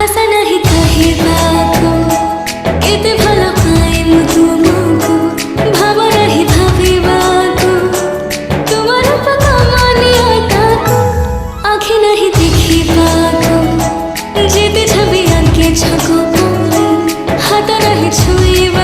आशा नहीं कहिबाको केते भलो पाइमु तुमको भाव नहीं भाबिबाको तुमर पकमानियाटाको आँखि नहीं देखिबाको जेते छवि आंके छको हाथ नहीं छुइबाको